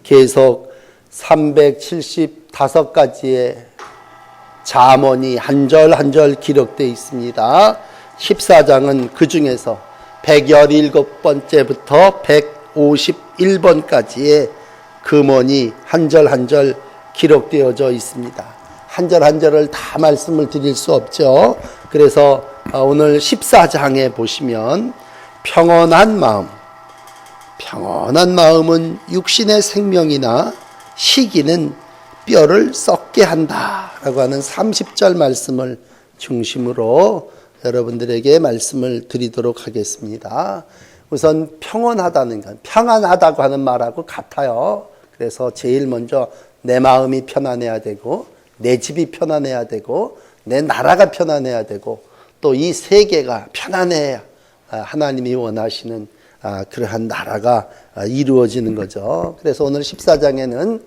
계속 375가지의 잠언이 한 절 한 절 기록되어 있습니다. 14장은 그 중에서 117번째부터 151번까지의 금언이 한 절 한 절 기록되어져 있습니다. 한 절 한 절을 다 말씀을 드릴 수 없죠. 그래서 오늘 14장에 보시면 평온한 마음은 육신의 생명이나 시기는 뼈를 썩게 한다 라고 하는 30절 말씀을 중심으로 여러분들에게 말씀을 드리도록 하겠습니다. 우선 평온하다는 건 평안하다고 하는 말하고 같아요. 그래서 제일 먼저 내 마음이 편안해야 되고 내 집이 편안해야 되고 내 나라가 편안해야 되고 또 이 세계가 편안해야 하나님이 원하시는 그러한 나라가 이루어지는 거죠. 그래서 오늘 14장에는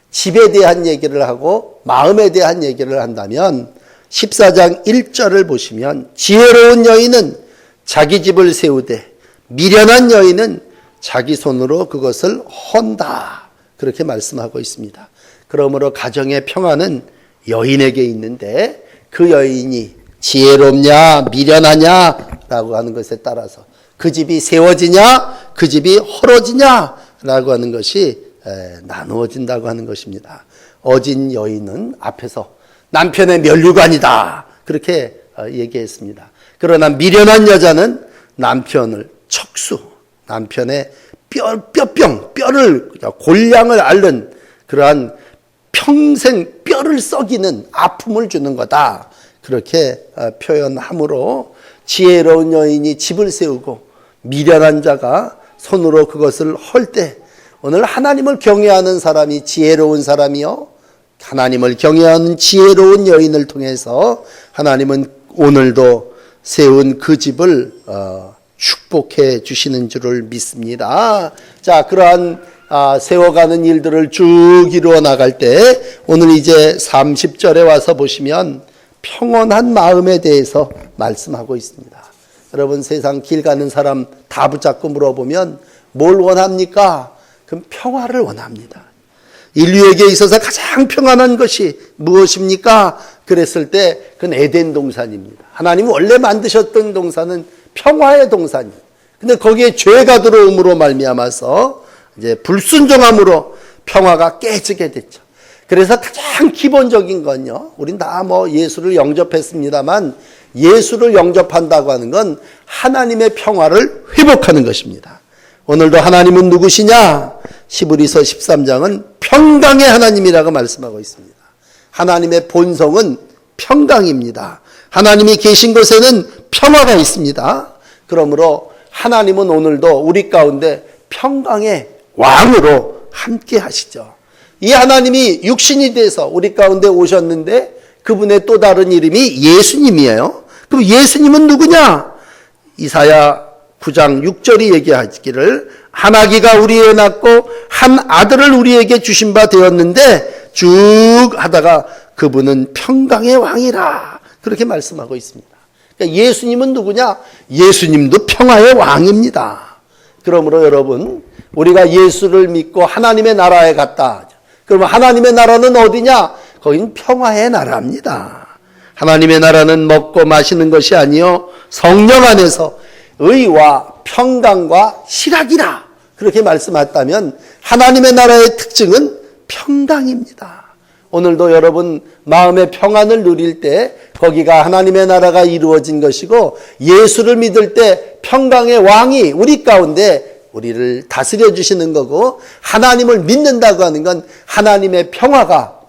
집에 대한 얘기를 하고 마음에 대한 얘기를 한다면 14장 1절을 보시면 지혜로운 여인은 자기 집을 세우되 미련한 여인은 자기 손으로 그것을 헌다. 그렇게 말씀하고 있습니다. 그러므로 가정의 평안은 여인에게 있는데 그 여인이 지혜롭냐 미련하냐 라고 하는 것에 따라서 그 집이 세워지냐 그 집이 헐어지냐 라고 하는 것이 나누어진다고 하는 것입니다. 어진 여인은 앞에서 남편의 면류관이다 그렇게 얘기했습니다. 그러나 미련한 여자는 남편을 남편의 뼈를 골량을 앓는 그러한 평생 뼈를 썩이는 아픔을 주는 거다 그렇게 표현함으로 지혜로운 여인이 집을 세우고 미련한 자가 손으로 그것을 헐 때 오늘 하나님을 경외하는 사람이 지혜로운 사람이요 하나님을 경외하는 지혜로운 여인을 통해서 하나님은 오늘도 세운 그 집을 축복해 주시는 줄을 믿습니다. 자, 그러한 세워가는 일들을 쭉 이루어 나갈 때 오늘 이제 30절에 와서 보시면 평온한 마음에 대해서 말씀하고 있습니다. 여러분 세상 길 가는 사람 다 붙잡고 물어보면 뭘 원합니까? 그럼 평화를 원합니다. 인류에게 있어서 가장 평안한 것이 무엇입니까? 그랬을 때 그건 에덴 동산입니다. 하나님이 원래 만드셨던 동산은 평화의 동산이에요. 근데 거기에 죄가 들어옴으로 말미암아서 이제 불순종함으로 평화가 깨지게 됐죠. 그래서 가장 기본적인 건요. 우린 다 예수를 영접했습니다만 예수를 영접한다고 하는 건 하나님의 평화를 회복하는 것입니다. 오늘도 하나님은 누구시냐? 히브리서 13장은 평강의 하나님이라고 말씀하고 있습니다. 하나님의 본성은 평강입니다. 하나님이 계신 곳에는 평화가 있습니다. 그러므로 하나님은 오늘도 우리 가운데 평강의 왕으로 함께 하시죠. 이 하나님이 육신이 돼서 우리 가운데 오셨는데 그분의 또 다른 이름이 예수님이에요. 그럼 예수님은 누구냐? 이사야 9장 6절이 얘기하기를 한 아기가 우리에게 낳고 한 아들을 우리에게 주신 바 되었는데 쭉 하다가 그분은 평강의 왕이라 그렇게 말씀하고 있습니다. 그러니까 예수님은 누구냐? 예수님도 평화의 왕입니다. 그러므로 여러분 우리가 예수를 믿고 하나님의 나라에 갔다. 그러면 하나님의 나라는 어디냐? 거긴 평화의 나라입니다. 하나님의 나라는 먹고 마시는 것이 아니요 성령 안에서 의와 평강과 희락이라 그렇게 말씀했다면 하나님의 나라의 특징은 평강입니다. 오늘도 여러분 마음의 평안을 누릴 때 거기가 하나님의 나라가 이루어진 것이고 평강의 믿을 때 평강의 왕이 우리 가운데 우리를 다스려 주시는 거고 하나님을 믿는다고 하는 건 하나님의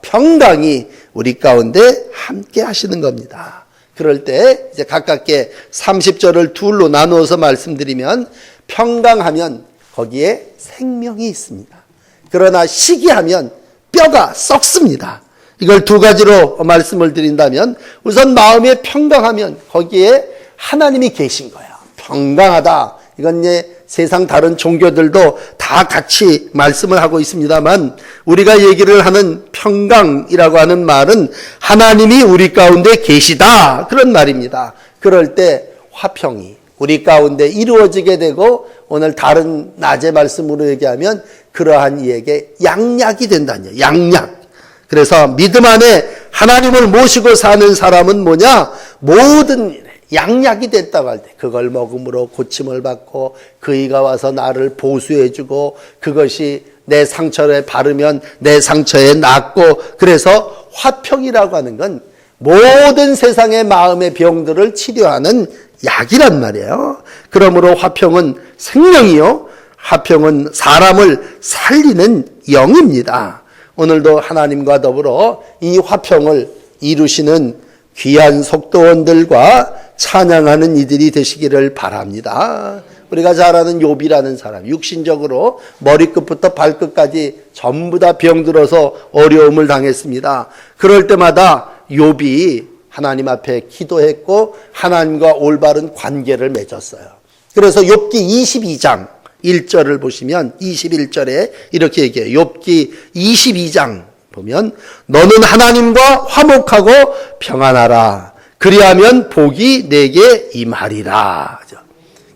평강이 우리 가운데 함께 하시는 겁니다. 그럴 때 이제 가깝게 30절을 둘로 나누어서 말씀드리면 평강하면 거기에 생명이 있습니다. 그러나 시기하면 뼈가 썩습니다. 이걸 두 가지로 말씀을 드린다면 우선 마음에 평강하면 거기에 하나님이 계신 거예요. 평강하다. 이건 세상 다른 종교들도 다 같이 말씀을 하고 있습니다만 우리가 얘기를 하는 평강이라고 하는 말은 하나님이 우리 가운데 계시다 그런 말입니다. 그럴 때 화평이 우리 가운데 이루어지게 되고 오늘 다른 낮의 말씀으로 얘기하면 그러한 이에게 양약이 된다니요. 양약. 그래서 믿음 안에 하나님을 모시고 사는 사람은 뭐냐? 모든 일에 양약이 됐다고 할 때 그걸 먹음으로 고침을 받고 그이가 와서 나를 보수해주고 그것이 내 상처에 바르면 내 상처에 낫고, 그래서 화평이라고 하는 건 모든 세상의 마음의 병들을 치료하는 약이란 말이에요. 그러므로 화평은 생명이요, 화평은 사람을 살리는 영입니다. 오늘도 하나님과 더불어 이 화평을 이루시는 귀한 속도원들과 찬양하는 이들이 되시기를 바랍니다. 우리가 잘 아는 욥이라는 사람, 육신적으로 머리끝부터 발끝까지 전부 다 병들어서 어려움을 당했습니다. 그럴 때마다 욥이 하나님 앞에 기도했고 하나님과 올바른 관계를 맺었어요. 그래서 욥기 22장 1절을 보시면 21절에 이렇게 얘기해요. 욥기 22장 보면 너는 하나님과 화목하고 평안하라. 그리하면 복이 내게 임하리라.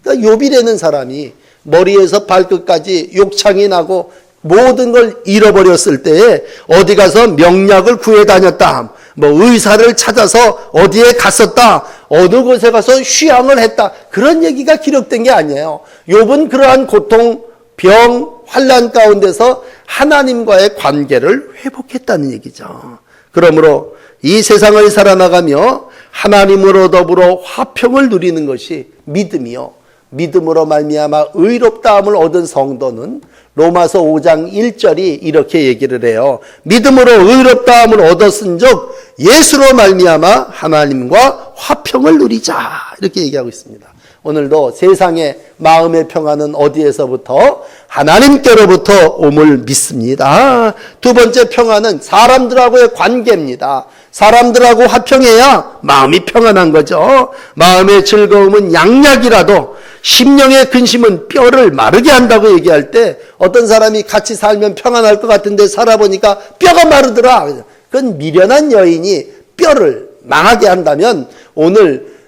그러니까 욥이라는 사람이 머리에서 발끝까지 욕창이 나고 모든 걸 잃어버렸을 때에 어디 가서 명약을 구해 다녔다. 뭐 의사를 찾아서 어디에 갔었다. 어느 곳에 가서 휴양을 했다. 그런 얘기가 기록된 게 아니에요. 욥은 그러한 고통, 병, 환난 가운데서 하나님과의 관계를 회복했다는 얘기죠. 그러므로 이 세상을 살아나가며 하나님으로 더불어 화평을 누리는 것이 믿음이요, 믿음으로 말미암아 의롭다함을 얻은 성도는 로마서 5장 1절이 이렇게 얘기를 해요. 믿음으로 의롭다함을 얻었은즉 예수로 말미암아 하나님과 화평을 누리자, 이렇게 얘기하고 있습니다. 오늘도 세상의 마음의 평안은 어디에서부터? 하나님께로부터 옴을 믿습니다. 두 번째 평안은 사람들하고의 관계입니다. 사람들하고 화평해야 마음이 평안한 거죠. 마음의 즐거움은 양약이라도 심령의 근심은 뼈를 마르게 한다고 얘기할 때 어떤 사람이 같이 살면 평안할 것 같은데 살아보니까 뼈가 마르더라. 그건 미련한 여인이 뼈를 망하게 한다면 오늘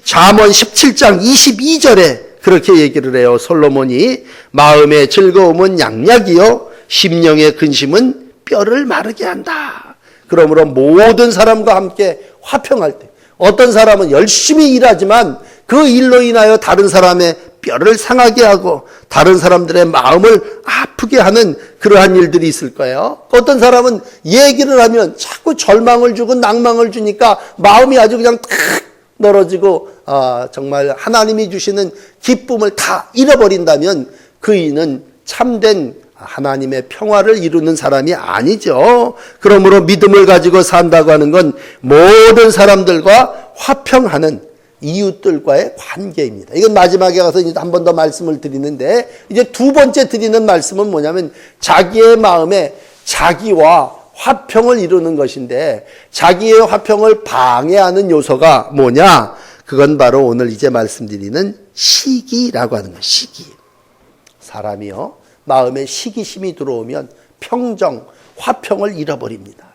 잠언 17장 22절에 그렇게 얘기를 해요. 솔로몬이 마음의 즐거움은 양약이요 심령의 근심은 뼈를 마르게 한다. 그러므로 모든 사람과 함께 화평할 때 어떤 사람은 열심히 일하지만 그 일로 인하여 다른 사람의 뼈를 상하게 하고 다른 사람들의 마음을 아프게 하는 그러한 일들이 있을 거예요. 어떤 사람은 얘기를 하면 자꾸 절망을 주고 낭망을 주니까 마음이 아주 그냥 탁 멀어지고 정말 하나님이 주시는 기쁨을 다 잃어버린다면 그이는 참된 하나님의 평화를 이루는 사람이 아니죠. 그러므로 믿음을 가지고 산다고 하는 건 모든 사람들과 화평하는 이웃들과의 관계입니다. 이건 마지막에 가서 이제 한 번 더 말씀을 드리는데, 이제 두 번째 드리는 말씀은 뭐냐면 자기의 마음에 자기와 화평을 이루는 것인데, 자기의 화평을 방해하는 요소가 뭐냐? 그건 바로 오늘 이제 말씀드리는 시기라고 하는 거예요. 시기. 사람이요, 마음에 시기심이 들어오면 평정, 화평을 잃어버립니다.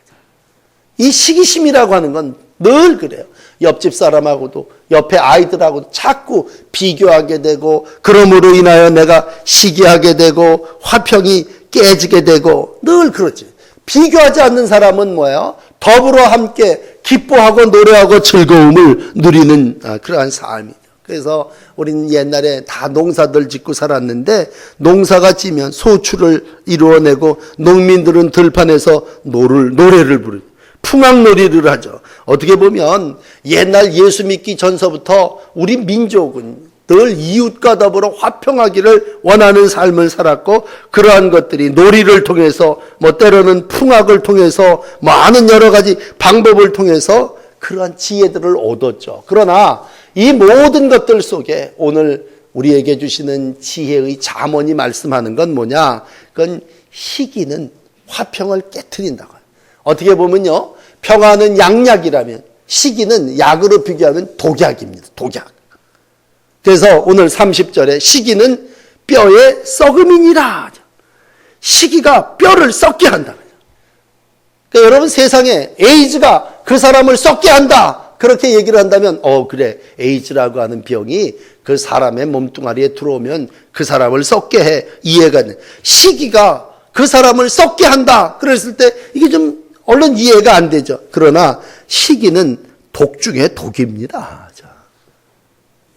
이 시기심이라고 하는 건 늘 그래요. 옆집 사람하고도 옆에 아이들하고도 자꾸 비교하게 되고, 그러므로 인하여 내가 시기하게 되고 화평이 깨지게 되고, 늘 그렇지. 비교하지 않는 사람은 뭐예요? 더불어 함께 기뻐하고 노래하고 즐거움을 누리는 그러한 삶이죠. 그래서 우리는 옛날에 다 농사들 짓고 살았는데, 농사가 지면 소출을 이루어내고 농민들은 들판에서 노래를 부르고 풍악놀이를 하죠. 어떻게 보면 옛날 예수 믿기 전서부터 우리 민족은 늘 이웃과 더불어 화평하기를 원하는 삶을 살았고, 그러한 것들이 놀이를 통해서, 때로는 풍악을 통해서, 많은 여러 가지 방법을 통해서 그러한 지혜들을 얻었죠. 그러나 이 모든 것들 속에 오늘 우리에게 주시는 지혜의 잠언이 말씀하는 건 뭐냐? 그건 시기는 화평을 깨트린다고. 어떻게 보면요, 평화는 양약이라면 시기는 약으로 비교하면 독약입니다. 독약. 그래서 오늘 30절에 시기는 뼈의 썩음이니라. 시기가 뼈를 썩게 한다. 그러니까 여러분, 세상에 에이즈가 그 사람을 썩게 한다. 그렇게 얘기를 한다면 그래, 에이즈라고 하는 병이 그 사람의 몸뚱아리에 들어오면 그 사람을 썩게 해. 이해가 돼. 시기가 그 사람을 썩게 한다 그랬을 때 이게 좀 얼른 이해가 안 되죠. 그러나 시기는 독 중에 독입니다. 자,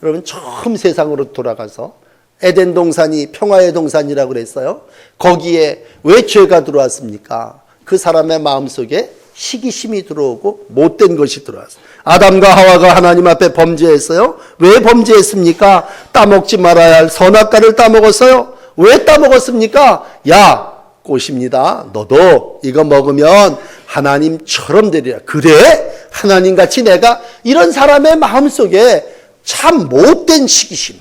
여러분 처음 세상으로 돌아가서 에덴 동산이 평화의 동산이라고 그랬어요. 거기에 왜 죄가 들어왔습니까? 그 사람의 마음속에 시기심이 들어오고 못된 것이 들어왔어요. 아담과 하와가 하나님 앞에 범죄했어요. 왜 범죄했습니까? 따먹지 말아야 할 선악과를 따먹었어요. 왜 따먹었습니까? 야, 꽃입니다. 너도 이거 먹으면 하나님처럼 되리라. 그래? 하나님같이 내가 이런 사람의 마음속에 참 못된 시기심,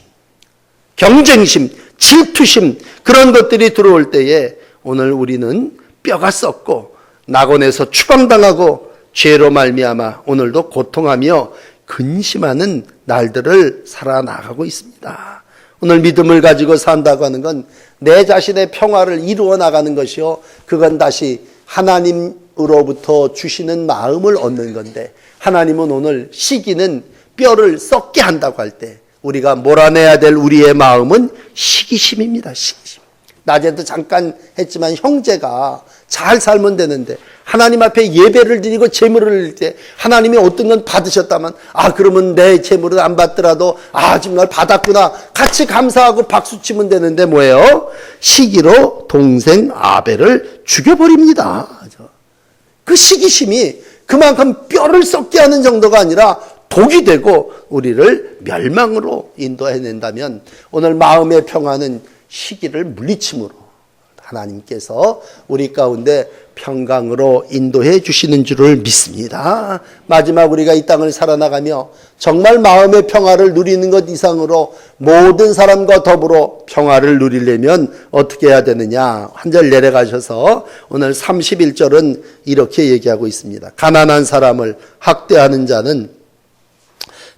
경쟁심, 질투심 그런 것들이 들어올 때에 오늘 우리는 뼈가 썩고 낙원에서 추방당하고 죄로 말미암아 오늘도 고통하며 근심하는 날들을 살아나가고 있습니다. 오늘 믿음을 가지고 산다고 하는 건 내 자신의 평화를 이루어 나가는 것이요, 그건 다시 하나님으로부터 주시는 마음을 얻는 건데, 하나님은 오늘 시기는 뼈를 썩게 한다고 할 때 우리가 몰아내야 될 우리의 마음은 시기심입니다. 시기심. 낮에도 잠깐 했지만 형제가 잘 살면 되는데 하나님 앞에 예배를 드리고 제물을 드릴 때 하나님이 어떤 건 받으셨다면 그러면 내 제물을 안 받더라도 정말 받았구나 같이 감사하고 박수치면 되는데 뭐예요? 시기로 동생 아벨을 죽여버립니다. 그 시기심이 그만큼 뼈를 썩게 하는 정도가 아니라 독이 되고 우리를 멸망으로 인도해낸다면 오늘 마음의 평화는 시기를 물리침으로 하나님께서 우리 가운데 평강으로 인도해 주시는 줄을 믿습니다. 마지막 우리가 이 땅을 살아나가며 정말 마음의 평화를 누리는 것 이상으로 모든 사람과 더불어 평화를 누리려면 어떻게 해야 되느냐, 한 절 내려가셔서 오늘 31절은 이렇게 얘기하고 있습니다. 가난한 사람을 학대하는 자는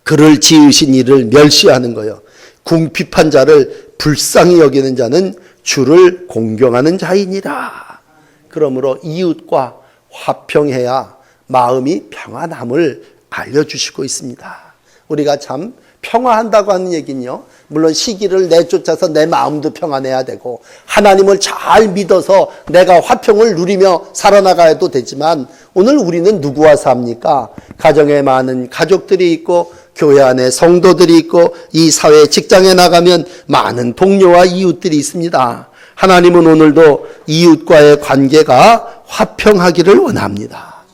그를 지으신 이를 멸시하는 거요, 궁핍한 자를 불쌍히 여기는 자는 주를 공경하는 자이니라. 그러므로 이웃과 화평해야 마음이 평안함을 알려주시고 있습니다. 우리가 참 평화한다고 하는 얘기는요, 물론 시기를 내쫓아서 내 마음도 평안해야 되고 하나님을 잘 믿어서 내가 화평을 누리며 살아나가야도 되지만 오늘 우리는 누구와 삽니까? 가정에 많은 가족들이 있고 교회 안에 성도들이 있고 이 사회 직장에 나가면 많은 동료와 이웃들이 있습니다. 하나님은 오늘도 이웃과의 관계가 화평하기를 원합니다.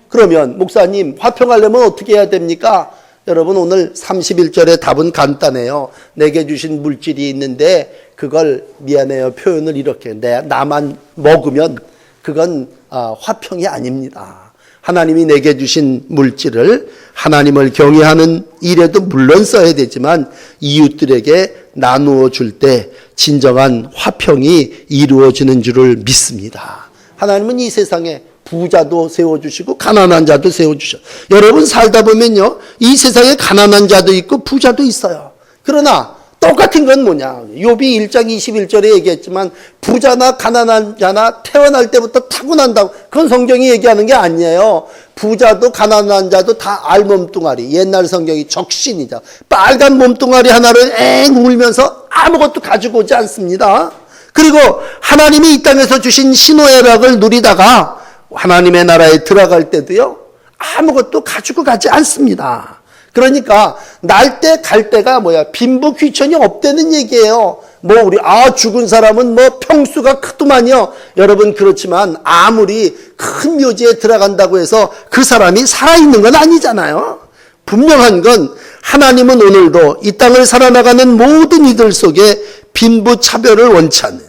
그러면 목사님, 화평하려면 어떻게 해야 됩니까? 여러분, 오늘 31절의 답은 간단해요. 내게 주신 물질이 있는데 그걸, 미안해요, 표현을 이렇게, 나만 먹으면 그건 화평이 아닙니다. 하나님이 내게 주신 물질을 하나님을 경외하는 일에도 물론 써야 되지만 이웃들에게 나누어 줄 때 진정한 화평이 이루어지는 줄을 믿습니다. 하나님은 이 세상에 부자도 세워주시고 가난한 자도 세워주셔. 여러분 살다 보면요, 이 세상에 가난한 자도 있고 부자도 있어요. 그러나 똑같은 건 뭐냐? 욥이 1장 21절에 얘기했지만 부자나 가난한 자나 태어날 때부터 타고난다고, 그건 성경이 얘기하는 게 아니에요. 부자도 가난한 자도 다 알몸뚱아리, 옛날 성경이 적신이죠. 빨간 몸뚱아리 하나를 앵 울면서 아무것도 가지고 오지 않습니다. 그리고 하나님이 이 땅에서 주신 신호애락을 누리다가 하나님의 나라에 들어갈 때도요, 아무것도 가지고 가지 않습니다. 그러니까 날 때 갈 때가 뭐야? 빈부귀천이 없다는 얘기예요. 우리 죽은 사람은 평수가 크더만요. 여러분, 그렇지만 아무리 큰 묘지에 들어간다고 해서 그 사람이 살아있는 건 아니잖아요. 분명한 건 하나님은 오늘도 이 땅을 살아나가는 모든 이들 속에 빈부차별을 원치 않는.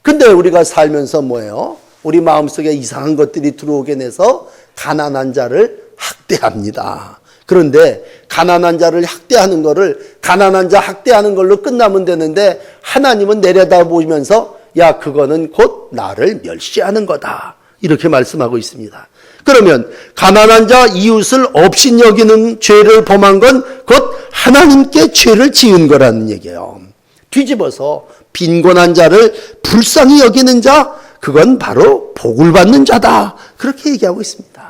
근데 우리가 살면서 뭐예요? 우리 마음속에 이상한 것들이 들어오게 돼서 가난한 자를 학대합니다. 그런데 가난한 자를 학대하는 거를 가난한 자 학대하는 걸로 끝나면 되는데 하나님은 내려다보면서 야, 그거는 곧 나를 멸시하는 거다, 이렇게 말씀하고 있습니다. 그러면 가난한 자 이웃을 업신 여기는 죄를 범한 건 곧 하나님께 죄를 지은 거라는 얘기예요. 뒤집어서 빈곤한 자를 불쌍히 여기는 자, 그건 바로 복을 받는 자다, 그렇게 얘기하고 있습니다.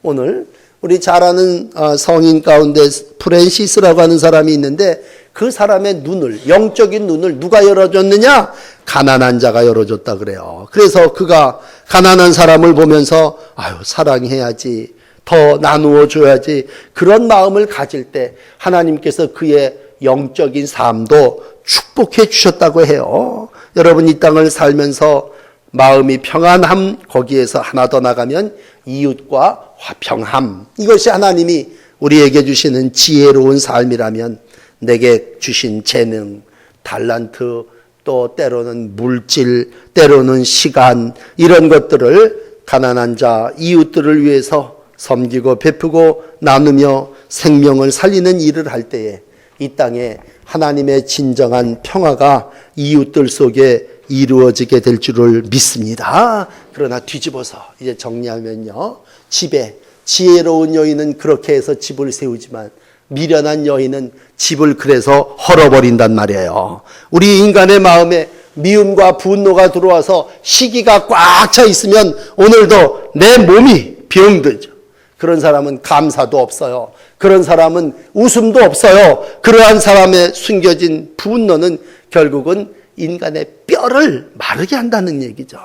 오늘 우리 잘 아는 성인 가운데 프랜시스라고 하는 사람이 있는데 그 사람의 눈을, 영적인 눈을 누가 열어줬느냐? 가난한 자가 열어줬다 그래요. 그래서 그가 가난한 사람을 보면서 사랑해야지, 더 나누어 줘야지, 그런 마음을 가질 때 하나님께서 그의 영적인 삶도 축복해 주셨다고 해요. 여러분, 이 땅을 살면서 마음이 평안함, 거기에서 하나 더 나가면 이웃과 화평함, 이것이 하나님이 우리에게 주시는 지혜로운 삶이라면 내게 주신 재능, 달란트, 또 때로는 물질, 때로는 시간, 이런 것들을 가난한 자, 이웃들을 위해서 섬기고 베푸고 나누며 생명을 살리는 일을 할 때에 이 땅에 하나님의 진정한 평화가 이웃들 속에 이루어지게 될 줄을 믿습니다. 그러나 뒤집어서 이제 정리하면요, 집에 지혜로운 여인은 그렇게 해서 집을 세우지만 미련한 여인은 집을 그래서 헐어버린단 말이에요. 우리 인간의 마음에 미움과 분노가 들어와서 시기가 꽉 차 있으면 오늘도 내 몸이 병들죠. 그런 사람은 감사도 없어요. 그런 사람은 웃음도 없어요. 그러한 사람의 숨겨진 분노는 결국은 인간의 뼈를 마르게 한다는 얘기죠.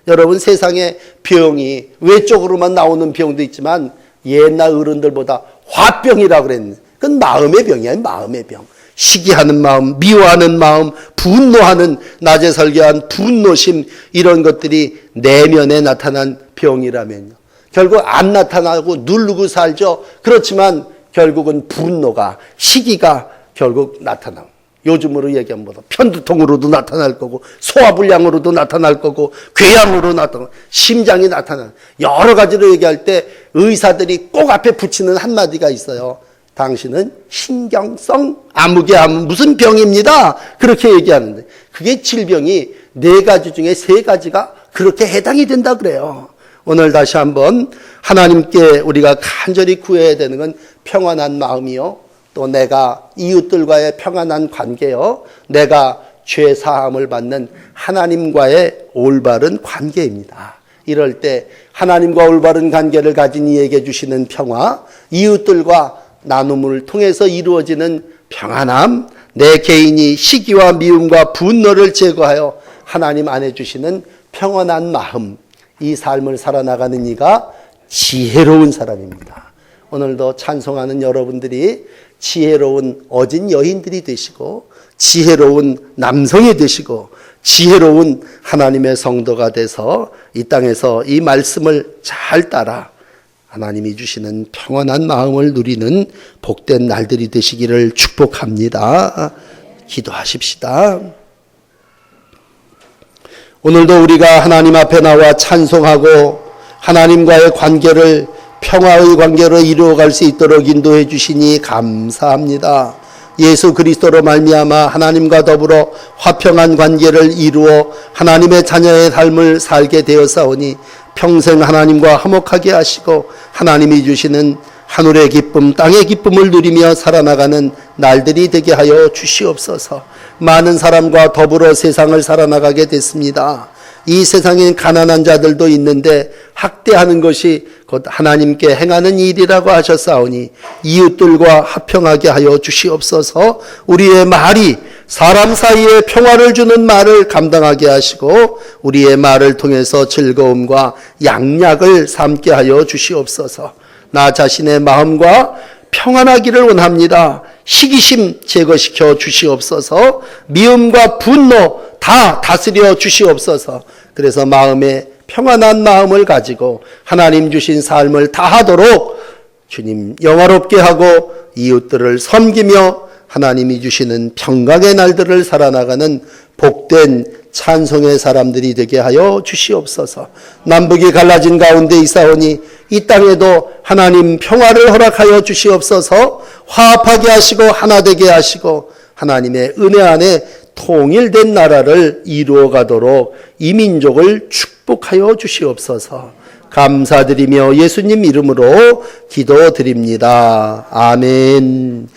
여러분, 세상에 병이 외적으로만 나오는 병도 있지만 옛날 어른들보다 화병이라고 그랬는데 그건 마음의 병이야. 마음의 병. 시기하는 마음, 미워하는 마음, 분노하는, 낮에 설교한 분노심, 이런 것들이 내면에 나타난 병이라면요, 결국 안 나타나고 누르고 살죠. 그렇지만 결국은 분노가, 시기가 결국 나타나고, 요즘으로 얘기하면 뭐다, 편두통으로도 나타날 거고, 소화불량으로도 나타날 거고, 궤양으로 나타나고, 심장이 나타나고, 여러 가지로 얘기할 때 의사들이 꼭 앞에 붙이는 한마디가 있어요. 당신은 신경성 아무개암 무슨 병입니다. 그렇게 얘기하는데 그게 질병이 4가지 중에 3가지가 그렇게 해당이 된다 그래요. 오늘 다시 한번 하나님께 우리가 간절히 구해야 되는 건 평안한 마음이요, 또 내가 이웃들과의 평안한 관계요, 내가 죄 사함을 받는 하나님과의 올바른 관계입니다. 이럴 때 하나님과 올바른 관계를 가진 이에게 주시는 평화, 이웃들과 나눔을 통해서 이루어지는 평안함, 내 개인이 시기와 미움과 분노를 제거하여 하나님 안에 주시는 평안한 마음, 이 삶을 살아나가는 이가 지혜로운 사람입니다. 오늘도 찬송하는 여러분들이 지혜로운 어진 여인들이 되시고, 지혜로운 남성이 되시고, 지혜로운 하나님의 성도가 돼서 이 땅에서 이 말씀을 잘 따라 하나님이 주시는 평안한 마음을 누리는 복된 날들이 되시기를 축복합니다. 기도하십시다. 오늘도 우리가 하나님 앞에 나와 찬송하고 하나님과의 관계를 평화의 관계로 이루어갈 수 있도록 인도해 주시니 감사합니다. 예수 그리스도로 말미암아 하나님과 더불어 화평한 관계를 이루어 하나님의 자녀의 삶을 살게 되었사오니 평생 하나님과 화목하게 하시고 하나님이 주시는 하늘의 기쁨, 땅의 기쁨을 누리며 살아나가는 날들이 되게 하여 주시옵소서. 많은 사람과 더불어 세상을 살아나가게 됐습니다. 이 세상엔 가난한 자들도 있는데 학대하는 것이 곧 하나님께 행하는 일이라고 하셨사오니 이웃들과 화평하게 하여 주시옵소서. 우리의 말이 사람 사이에 평화를 주는 말을 감당하게 하시고 우리의 말을 통해서 즐거움과 양약을 삼게 하여 주시옵소서. 나 자신의 마음과 평안하기를 원합니다. 시기심 제거시켜 주시옵소서. 미움과 분노 다 다스려 주시옵소서. 그래서 마음에 평안한 마음을 가지고 하나님 주신 삶을 다하도록 주님 영화롭게 하고 이웃들을 섬기며 하나님이 주시는 평강의 날들을 살아나가는 복된 찬송의 사람들이 되게 하여 주시옵소서. 남북이 갈라진 가운데 있사오니 이 땅에도 하나님 평화를 허락하여 주시옵소서. 화합하게 하시고 하나 되게 하시고 하나님의 은혜 안에 통일된 나라를 이루어 가도록 이 민족을 축복하여 주시옵소서. 감사드리며 예수님 이름으로 기도드립니다. 아멘.